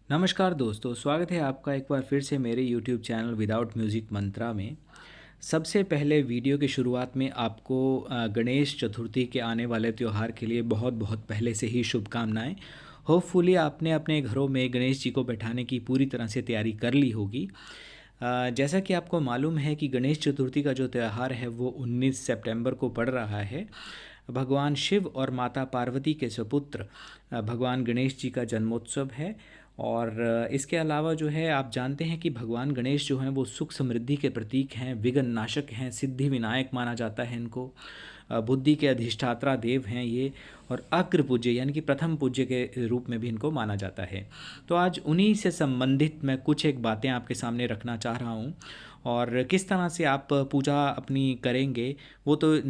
नमस्कार दोस्तों, स्वागत है आपका एक बार फिर से मेरे YouTube चैनल विदाउट म्यूज़िक मंत्रा में। सबसे पहले वीडियो की शुरुआत में आपको गणेश चतुर्थी के आने वाले त्यौहार के लिए बहुत बहुत पहले से ही शुभकामनाएं। होपफुली आपने अपने घरों में गणेश जी को बैठाने की पूरी तरह से तैयारी कर ली होगी। जैसा कि आपको मालूम है कि गणेश चतुर्थी का जो त्यौहार है वो 19 सितंबर को पड़ रहा है। भगवान शिव और माता पार्वती के सुपुत्र भगवान गणेश जी का जन्मोत्सव है। और इसके अलावा जो है आप जानते हैं कि भगवान गणेश जो हैं वो सुख समृद्धि के प्रतीक हैं, विघ्न नाशक हैं, सिद्धि विनायक माना जाता है इनको। बुद्धि के अधिष्ठात्रा देव हैं ये, और अग्र पूज्य यानी कि प्रथम पूज्य के रूप में भी इनको माना जाता है। तो आज उन्हीं से संबंधित मैं कुछ एक बातें आपके सामने रखना चाह रहा हूँ। और किस तरह से आप पूजा अपनी करेंगे वो तो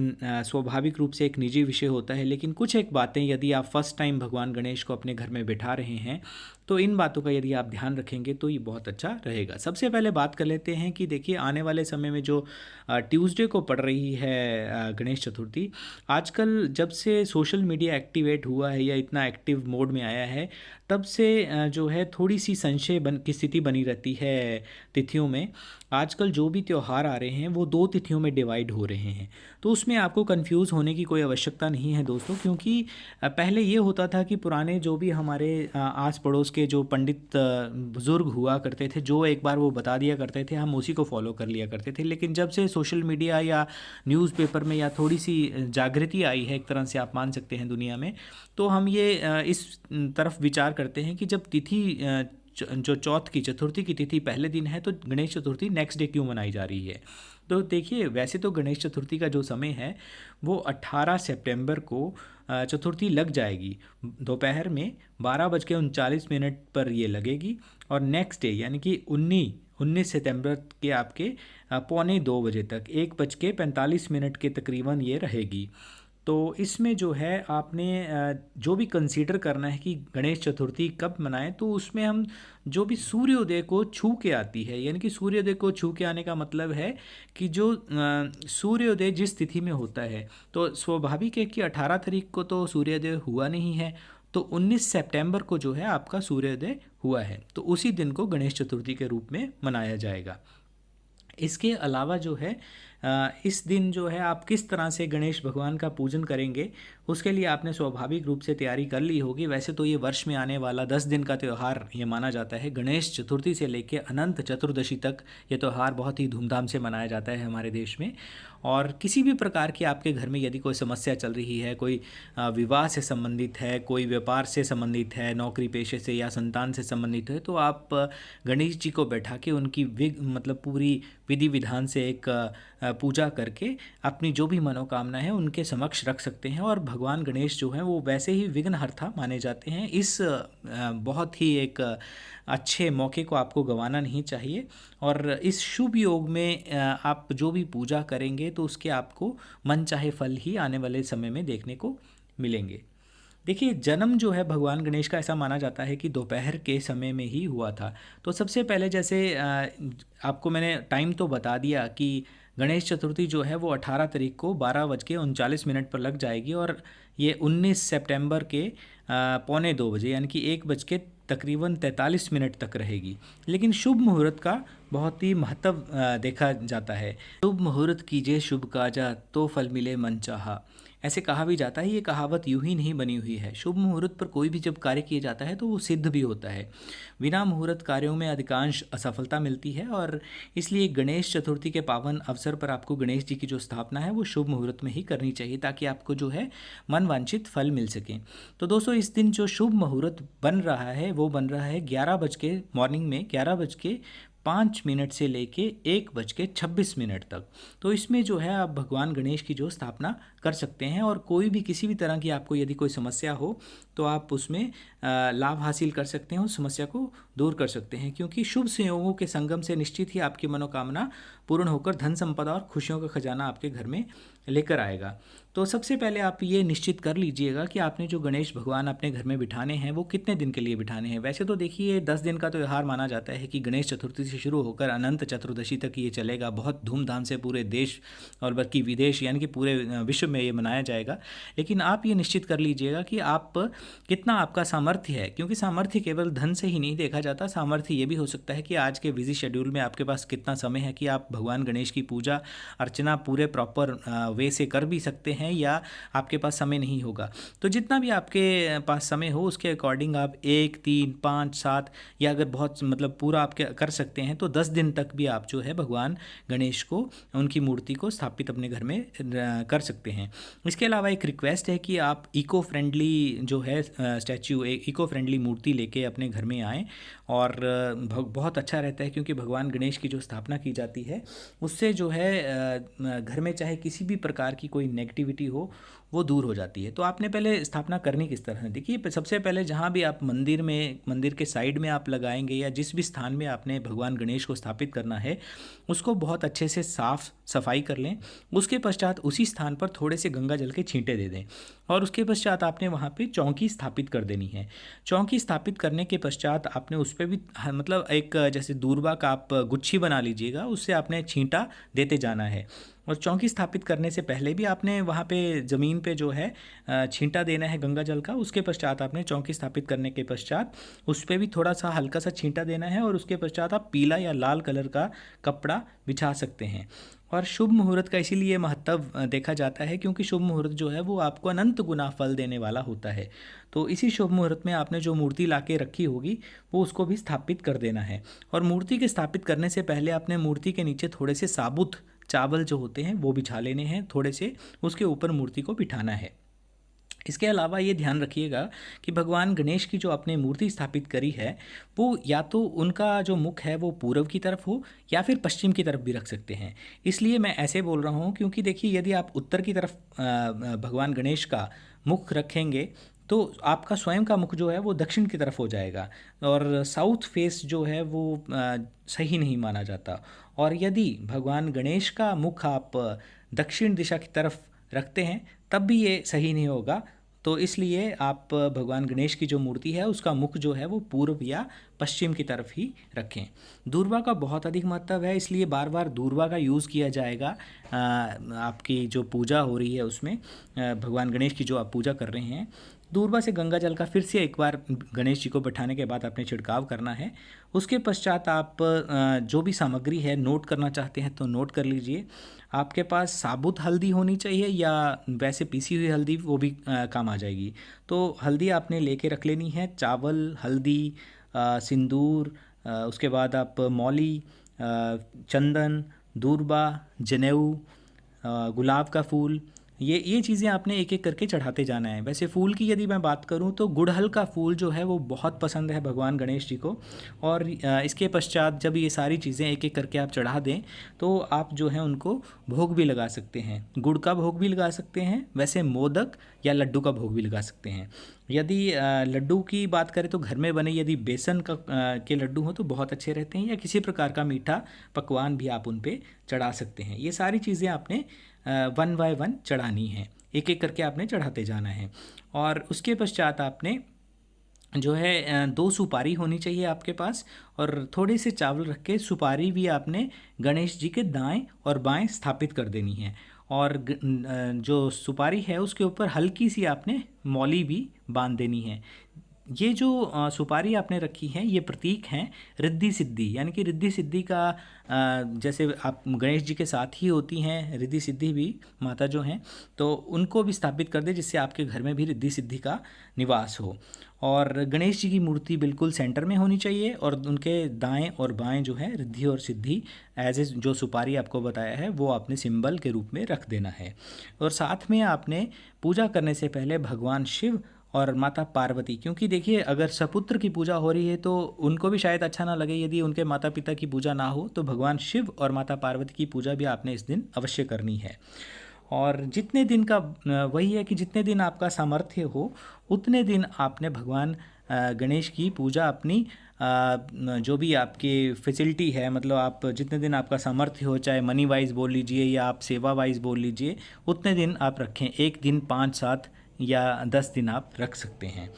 स्वाभाविक रूप से एक निजी विषय होता है, लेकिन कुछ एक बातें यदि आप फर्स्ट टाइम भगवान गणेश को अपने घर में बिठा रहे हैं तो इन बातों का यदि आप ध्यान रखेंगे तो ये बहुत अच्छा रहेगा। सबसे पहले बात कर लेते हैं कि देखिए, आने वाले समय में जो ट्यूसडे को पड़ रही है गणेश चतुर्थी। आजकल जब से सोशल मीडिया एक्टिवेट हुआ है या इतना एक्टिव मोड में आया है, तब से जो है थोड़ी सी संशय की स्थिति बनी रहती है तिथियों में। आजकल जो भी त्यौहार आ रहे हैं वो 2 तिथियों में डिवाइड हो रहे हैं, तो उसमें आपको कंफ्यूज होने की कोई आवश्यकता नहीं है दोस्तों। क्योंकि पहले ये होता था कि पुराने जो भी हमारे आस पड़ोस के जो पंडित बुज़ुर्ग हुआ करते थे, जो एक बार वो बता दिया करते थे, हम उसी को फॉलो कर लिया करते थे। लेकिन जब से सोशल मीडिया या न्यूज़पेपर में या थोड़ी सी जागृति आई है, एक तरह से आप मान सकते हैं दुनिया में, तो हम ये इस तरफ विचार करते हैं कि जब तिथि जो चौथ की चतुर्थी की तिथि पहले दिन है, तो गणेश चतुर्थी नेक्स्ट डे क्यों मनाई जा रही है। तो देखिए, वैसे तो गणेश चतुर्थी का जो समय है वो 18 सितंबर को चतुर्थी लग जाएगी। दोपहर में 12:39 पर ये लगेगी, और नेक्स्ट डे यानी कि 19 सितंबर के आपके पौने 2 बजे तक 1:45 के तकरीबन ये रहेगी। तो इसमें जो है आपने जो भी कंसीडर करना है कि गणेश चतुर्थी कब मनाएं, तो उसमें हम जो भी सूर्योदय को छू के आती है, यानी कि सूर्योदय को छू के आने का मतलब है कि जो सूर्योदय जिस तिथि में होता है, तो स्वाभाविक है कि 18 तारीख को तो सूर्योदय हुआ नहीं है, तो 19 सितंबर को जो है आपका सूर्योदय हुआ है, तो उसी दिन को गणेश चतुर्थी के रूप में मनाया जाएगा। इसके अलावा जो है इस दिन जो है आप किस तरह से गणेश भगवान का पूजन करेंगे, उसके लिए आपने स्वाभाविक रूप से तैयारी कर ली होगी। वैसे तो ये वर्ष में आने वाला 10 दिन का त्यौहार ये माना जाता है। गणेश चतुर्थी से लेकर अनंत चतुर्दशी तक ये त्यौहार बहुत ही धूमधाम से मनाया जाता है हमारे देश में। और किसी भी प्रकार की आपके घर में यदि कोई समस्या चल रही है, कोई विवाह से संबंधित है, कोई व्यापार से संबंधित है, नौकरी पेशे से या संतान से संबंधित है, तो आप गणेश जी को बैठा के उनकी मतलब पूरी विधि विधान से एक पूजा करके अपनी जो भी मनोकामना है उनके समक्ष रख सकते हैं। और भगवान गणेश जो हैं वो वैसे ही विघ्नहर्ता माने जाते हैं। इस बहुत ही एक अच्छे मौके को आपको गंवाना नहीं चाहिए। और इस शुभ योग में आप जो भी पूजा करेंगे तो उसके आपको मनचाहे फल ही आने वाले समय में देखने को मिलेंगे। देखिए, जन्म जो है भगवान गणेश का ऐसा माना जाता है कि दोपहर के समय में ही हुआ था। तो सबसे पहले जैसे आपको मैंने टाइम तो बता दिया कि गणेश चतुर्थी जो है वो 18 तारीख को 12:39 पर लग जाएगी, और ये 19 सितंबर के पौने 2 बजे यानी कि 1:43 तक रहेगी। लेकिन शुभ मुहूर्त का बहुत ही महत्व देखा जाता है। शुभ मुहूर्त कीजिए शुभ काजा, तो फल मिले मनचाहा, ऐसे कहा भी जाता है। ये कहावत यूं ही नहीं बनी हुई है। शुभ मुहूर्त पर कोई भी जब कार्य किया जाता है तो वो सिद्ध भी होता है। बिना मुहूर्त कार्यों में अधिकांश असफलता मिलती है, और इसलिए गणेश चतुर्थी के पावन अवसर पर आपको गणेश जी की जो स्थापना है वो शुभ मुहूर्त में ही करनी चाहिए, ताकि आपको जो है मन वांछित फल मिल सके। तो दोस्तों, इस दिन जो शुभ मुहूर्त बन रहा है वो बन रहा है 11 बज के मॉर्निंग में 11:05 से लेके 1:26 तक। तो इसमें जो है आप भगवान गणेश की जो स्थापना कर सकते हैं, और कोई भी किसी भी तरह की आपको यदि कोई समस्या हो तो आप उसमें लाभ हासिल कर सकते हैं, उस समस्या को दूर कर सकते हैं। क्योंकि शुभ संयोगों के संगम से निश्चित ही आपकी मनोकामना पूर्ण होकर धन संपदा और खुशियों का खजाना आपके घर में लेकर आएगा। तो सबसे पहले आप ये निश्चित कर लीजिएगा कि आपने जो गणेश भगवान अपने घर में बिठाने हैं वो कितने दिन के लिए बिठाने हैं। वैसे तो देखिए 10 दिन का त्यौहार माना जाता है कि गणेश चतुर्थी से शुरू होकर अनंत चतुर्दशी तक ये चलेगा, बहुत धूमधाम से पूरे देश और बल्कि विदेश यानी कि पूरे विश्व में ये मनाया जाएगा। लेकिन आप ये निश्चित कर लीजिएगा कि आप कितना आपका सामर्थ्य है, क्योंकि सामर्थ्य केवल धन से ही नहीं देखा जाता। सामर्थ्य ये भी हो सकता है कि आज के बिजी शेड्यूल में आपके पास कितना समय है कि आप भगवान गणेश की पूजा अर्चना पूरे प्रॉपर वे से कर भी सकते हैं, या आपके पास समय नहीं होगा। तो जितना भी आपके पास समय हो उसके अकॉर्डिंग आप 1, 3, 5, 7 या अगर बहुत मतलब पूरा आप कर सकते हैं तो 10 दिन तक भी आप जो है भगवान गणेश को, उनकी मूर्ति को स्थापित अपने घर में कर सकते हैं। इसके अलावा एक रिक्वेस्ट है कि आप इको फ्रेंडली जो है स्टैच्यू, एक इको फ्रेंडली मूर्ति लेके अपने घर में आएँ, और बहुत अच्छा रहता है, क्योंकि भगवान गणेश की जो स्थापना की जाती है उससे जो है घर में चाहे किसी भी प्रकार की कोई नेगेटिविटी हो वो दूर हो जाती है। तो आपने पहले स्थापना करनी किस तरह है, देखिए सबसे पहले जहाँ भी आप मंदिर के साइड में आप लगाएंगे या जिस भी स्थान में आपने भगवान गणेश को स्थापित करना है उसको बहुत अच्छे से साफ सफाई कर लें। उसके पश्चात उसी स्थान पर थोड़े से गंगा जल के छींटे दे दें, और उसके पश्चात आपने वहाँ पे चौकी स्थापित कर देनी है। चौकी स्थापित करने के पश्चात आपने उस पर भी मतलब एक जैसे दूर्वा का आप गुच्छी बना लीजिएगा, उससे आपने छींटा देते जाना है। और चौकी स्थापित करने से पहले भी आपने वहाँ पे ज़मीन पे जो है छींटा देना है गंगा जल का। उसके पश्चात आपने चौकी स्थापित करने के पश्चात उस पर भी थोड़ा सा हल्का सा छींटा देना है, और उसके पश्चात आप पीला या लाल कलर का कपड़ा बिछा सकते हैं। और शुभ मुहूर्त का इसीलिए महत्व देखा जाता है क्योंकि शुभ मुहूर्त जो है वो आपको अनंत गुना फल देने वाला होता है। तो इसी शुभ मुहूर्त में आपने जो मूर्ति ला के रखी होगी वो उसको भी स्थापित कर देना है। और मूर्ति के स्थापित करने से पहले आपने मूर्ति के नीचे थोड़े से साबुत चावल जो होते हैं वो बिछा लेने हैं थोड़े से, उसके ऊपर मूर्ति को बिठाना है। इसके अलावा ये ध्यान रखिएगा कि भगवान गणेश की जो आपने मूर्ति स्थापित करी है वो या तो उनका जो मुख है वो पूर्व की तरफ हो या फिर पश्चिम की तरफ भी रख सकते हैं। इसलिए मैं ऐसे बोल रहा हूँ क्योंकि देखिए यदि आप उत्तर की तरफ भगवान गणेश का मुख रखेंगे तो आपका स्वयं का मुख जो है वो दक्षिण की तरफ हो जाएगा, और साउथ फेस जो है वो सही नहीं माना जाता। और यदि भगवान गणेश का मुख आप दक्षिण दिशा की तरफ रखते हैं तब भी ये सही नहीं होगा। तो इसलिए आप भगवान गणेश की जो मूर्ति है उसका मुख जो है वो पूर्व या पश्चिम की तरफ ही रखें। दूर्वा का बहुत अधिक महत्व है, इसलिए बार बार दूर्वा का यूज़ किया जाएगा आपकी जो पूजा हो रही है उसमें। भगवान गणेश की जो आप पूजा कर रहे हैं, दूर्वा से गंगा जल का फिर से एक बार गणेश जी को बैठाने के बाद आपने छिड़काव करना है। उसके पश्चात आप जो भी सामग्री है नोट करना चाहते हैं तो नोट कर लीजिए। आपके पास साबुत हल्दी होनी चाहिए या वैसे पीसी हुई हल्दी, वो भी काम आ जाएगी। तो हल्दी आपने लेके रख लेनी है, चावल, हल्दी, सिंदूर, उसके बाद आप मौली, चंदन, दूर्वा, जनेऊ, गुलाब का फूल, ये चीज़ें आपने एक एक करके चढ़ाते जाना है। वैसे फूल की यदि मैं बात करूं तो गुड़हल का फूल जो है वो बहुत पसंद है भगवान गणेश जी को। और इसके पश्चात जब ये सारी चीज़ें एक एक करके आप चढ़ा दें तो आप जो है उनको भोग भी लगा सकते हैं। गुड़ का भोग भी लगा सकते हैं, वैसे मोदक या लड्डू का भोग भी लगा सकते हैं। यदि लड्डू की बात करें तो घर में बने यदि बेसन का के लड्डू हो तो बहुत अच्छे रहते हैं, या किसी प्रकार का मीठा पकवान भी आप उन पे चढ़ा सकते हैं। ये सारी चीज़ें आपने 1 बाय 1 चढ़ानी है, एक एक करके आपने चढ़ाते जाना है। और उसके पश्चात आपने जो है 2 सुपारी होनी चाहिए आपके पास, और थोड़े से चावल रख के सुपारी भी आपने गणेश जी के दाएं और बाएं स्थापित कर देनी है। और जो सुपारी है उसके ऊपर हल्की सी आपने मौली भी बांध देनी है। ये जो सुपारी आपने रखी है ये प्रतीक हैं रिद्धि सिद्धि, यानी कि रिद्धि सिद्धि का जैसे आप गणेश जी के साथ ही होती हैं रिद्धि सिद्धि भी माता जो हैं, तो उनको भी स्थापित कर दे जिससे आपके घर में भी रिद्धि सिद्धि का निवास हो। और गणेश जी की मूर्ति बिल्कुल सेंटर में होनी चाहिए, और उनके दाएं और बाएं जो है रिद्धि और सिद्धि एज ए जो सुपारी आपको बताया है वो आपने सिंबल के रूप में रख देना है। और साथ में आपने पूजा करने से पहले भगवान शिव और माता पार्वती, क्योंकि देखिए अगर सपुत्र की पूजा हो रही है तो उनको भी शायद अच्छा ना लगे यदि उनके माता पिता की पूजा ना हो, तो भगवान शिव और माता पार्वती की पूजा भी आपने इस दिन अवश्य करनी है। और जितने दिन का वही है कि जितने दिन आपका सामर्थ्य हो उतने दिन आपने भगवान गणेश की पूजा अपनी जो भी आपकी फैसिलिटी है, मतलब आप जितने दिन आपका सामर्थ्य हो, चाहे मनी वाइज बोल लीजिए या आप सेवा वाइज बोल लीजिए, उतने दिन आप रखें। 1 दिन, 5, 7 या 10 दिन आप रख सकते हैं।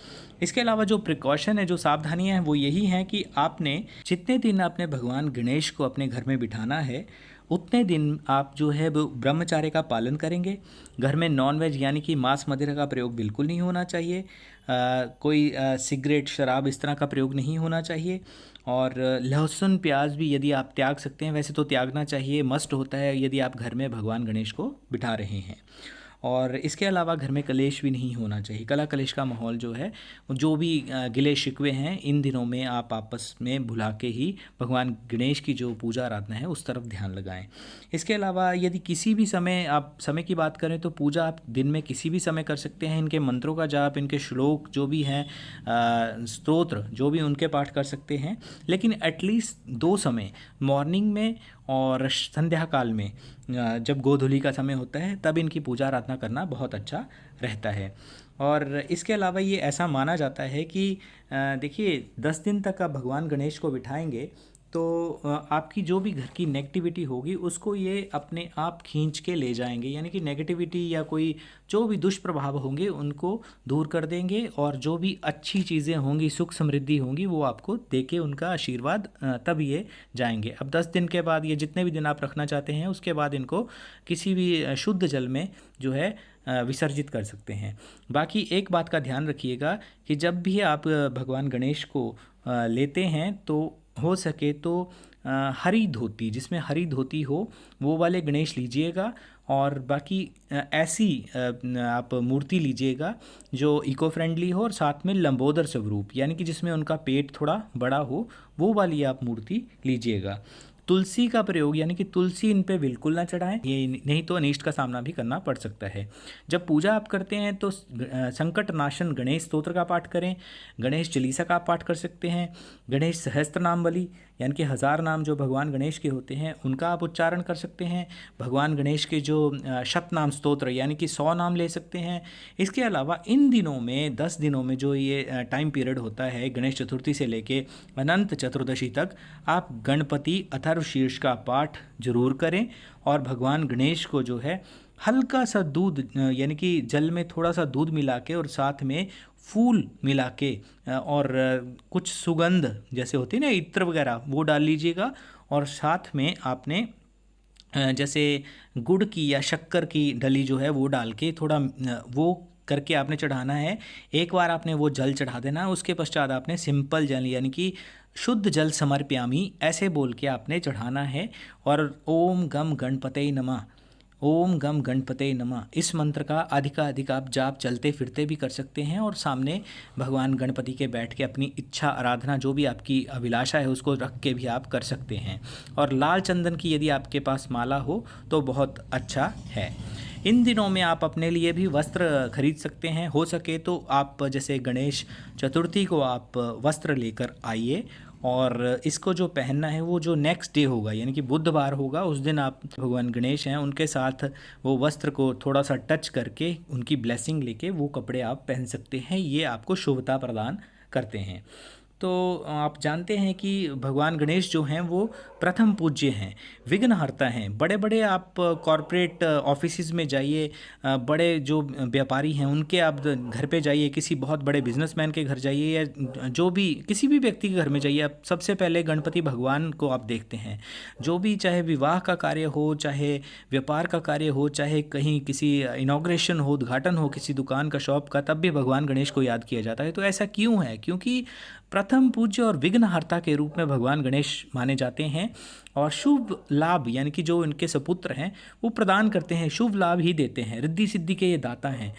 इसके अलावा जो प्रिकॉशन है, जो सावधानियां हैं, वो यही हैं कि आपने जितने दिन आपने भगवान गणेश को अपने घर में बिठाना है, उतने दिन आप जो है वो ब्रह्मचार्य का पालन करेंगे। घर में नॉन वेज यानी कि मांस मदिरा का प्रयोग बिल्कुल नहीं होना चाहिए। कोई सिगरेट, शराब इस तरह का प्रयोग नहीं होना चाहिए। और लहसुन, प्याज भी यदि आप त्याग सकते हैं, वैसे तो त्यागना चाहिए, मस्ट होता है यदि आप घर में भगवान गणेश को बिठा रहे हैं। और इसके अलावा घर में कलेश भी नहीं होना चाहिए। कला कलेश का माहौल जो है, जो भी गिले शिकवे हैं, इन दिनों में आप आपस में भुला के ही भगवान गणेश की जो पूजा आराधना है उस तरफ ध्यान लगाएं। इसके अलावा यदि किसी भी समय, आप समय की बात करें तो पूजा आप दिन में किसी भी समय कर सकते हैं। इनके मंत्रों का जाप, इनके श्लोक जो भी हैं, स्तोत्र जो भी, उनके पाठ कर सकते हैं। लेकिन एटलीस्ट 2 समय, मॉर्निंग में और संध्या काल में, जब गोधूली का समय होता है, तब इनकी पूजा आराधना करना बहुत अच्छा रहता है। और इसके अलावा ये ऐसा माना जाता है कि देखिए 10 दिन तक आप भगवान गणेश को बिठाएंगे तो आपकी जो भी घर की नेगेटिविटी होगी उसको ये अपने आप खींच के ले जाएंगे, यानी कि नेगेटिविटी या कोई जो भी दुष्प्रभाव होंगे उनको दूर कर देंगे, और जो भी अच्छी चीज़ें होंगी, सुख समृद्धि होंगी, वो आपको दे के उनका आशीर्वाद तब ये जाएंगे। अब 10 दिन के बाद, ये जितने भी दिन आप रखना चाहते हैं, उसके बाद इनको किसी भी शुद्ध जल में जो है विसर्जित कर सकते हैं। बाकी एक बात का ध्यान रखिएगा कि जब भी आप भगवान गणेश को लेते हैं तो हो सके तो हरी धोती, जिसमें हरी धोती हो, वो वाले गणेश लीजिएगा। और बाकी ऐसी आप मूर्ति लीजिएगा जो इको फ्रेंडली हो और साथ में लंबोदर स्वरूप, यानी कि जिसमें उनका पेट थोड़ा बड़ा हो, वो वाली आप मूर्ति लीजिएगा। तुलसी का प्रयोग, यानी कि तुलसी इन पे बिल्कुल ना चढ़ाएं, ये नहीं तो अनिष्ट का सामना भी करना पड़ सकता है। जब पूजा आप करते हैं तो संकट नाशन गणेश स्तोत्र का पाठ करें। गणेश चालीसा का आप पाठ कर सकते हैं। गणेश सहस्त्र नाम बली, यानी कि 1000 नाम जो भगवान गणेश के होते हैं उनका आप उच्चारण कर सकते हैं। भगवान गणेश के जो शतनाम स्तोत्र, यानी कि 100 नाम ले सकते हैं। इसके अलावा इन दिनों में, 10 दिनों में जो ये टाइम पीरियड होता है गणेश चतुर्थी से लेके अनंत चतुर्दशी तक, आप गणपति अथर्व शीर्ष का पाठ जरूर करें। और भगवान गणेश को जो है हल्का सा दूध, यानी कि जल में थोड़ा सा दूध मिला के और साथ में फूल मिला के और कुछ सुगंध जैसे होती है ना, इत्र वगैरह, वो डाल लीजिएगा। और साथ में आपने जैसे गुड़ की या शक्कर की डली जो है वो डाल के थोड़ा वो करके आपने चढ़ाना है। एक बार आपने वो जल चढ़ा देना, उसके पश्चात आपने सिंपल जल, यानी कि शुद्ध जल समर्पयामी, ऐसे बोल के आपने चढ़ाना है। और ओम गम गणपते नमः, ओम गम गणपते नमः, इस मंत्र का अधिकाधिक आप जाप चलते फिरते भी कर सकते हैं। और सामने भगवान गणपति के बैठ के अपनी इच्छा आराधना, जो भी आपकी अभिलाषा है, उसको रख के भी आप कर सकते हैं। और लाल चंदन की यदि आपके पास माला हो तो बहुत अच्छा है। इन दिनों में आप अपने लिए भी वस्त्र खरीद सकते हैं। हो सके तो आप जैसे गणेश चतुर्थी को आप वस्त्र लेकर आइए, और इसको जो पहनना है वो जो नेक्स्ट डे होगा, यानी कि बुधवार होगा, उस दिन आप भगवान गणेश हैं उनके साथ वो वस्त्र को थोड़ा सा टच करके उनकी ब्लेसिंग लेके वो कपड़े आप पहन सकते हैं। ये आपको शुभता प्रदान करते हैं। तो आप जानते हैं कि भगवान गणेश जो हैं वो प्रथम पूज्य हैं, विघ्नहर्ता हैं। बड़े बड़े आप कॉरपोरेट ऑफिसेज में जाइए, बड़े जो व्यापारी हैं उनके आप घर पे जाइए, किसी बहुत बड़े बिजनेसमैन के घर जाइए, या जो भी किसी भी व्यक्ति के घर में जाइए, आप सबसे पहले गणपति भगवान को आप देखते हैं। जो भी, चाहे विवाह का कार्य हो, चाहे व्यापार का कार्य हो, चाहे कहीं किसी इनॉग्रेशन हो, उद्घाटन हो किसी दुकान का, शॉप का, तब भी भगवान गणेश को याद किया जाता है। तो ऐसा क्यों है? क्योंकि प्रथम पूज्य और विघ्नहर्ता के रूप में भगवान गणेश माने जाते हैं। और शुभ लाभ, यानी कि जो इनके सपुत्र हैं वो प्रदान करते हैं, शुभ लाभ ही देते हैं, रिद्धि सिद्धि के ये दाता हैं,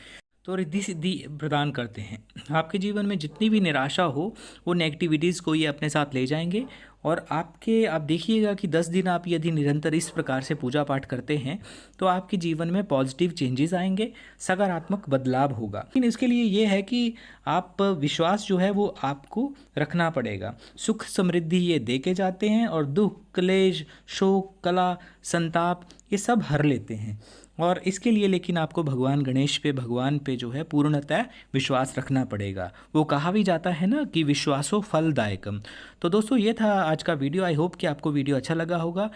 तो रिद्धि सिद्धि प्रदान करते हैं। आपके जीवन में जितनी भी निराशा हो, वो नेगेटिविटीज़ को ये अपने साथ ले जाएंगे। और आप देखिएगा कि 10 दिन आप यदि निरंतर इस प्रकार से पूजा पाठ करते हैं तो आपके जीवन में पॉजिटिव चेंजेस आएंगे, सकारात्मक बदलाव होगा। लेकिन इसके लिए ये है कि आप विश्वास जो है वो आपको रखना पड़ेगा। सुख समृद्धि ये दे के जाते हैं, और दुख, क्लेश, शोक, कला, संताप ये सब हर लेते हैं। और इसके लिए लेकिन आपको भगवान गणेश पे, भगवान पे जो है पूर्णतः विश्वास रखना पड़ेगा। वो कहा भी जाता है ना कि विश्वासो फलदायकम। तो दोस्तों ये था आज का वीडियो। आई होप कि आपको वीडियो अच्छा लगा होगा।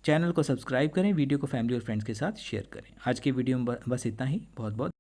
चैनल को सब्सक्राइब करें, वीडियो को फैमिली और फ्रेंड्स के साथ शेयर करें। आज की वीडियो में बस इतना ही। बहुत बहुत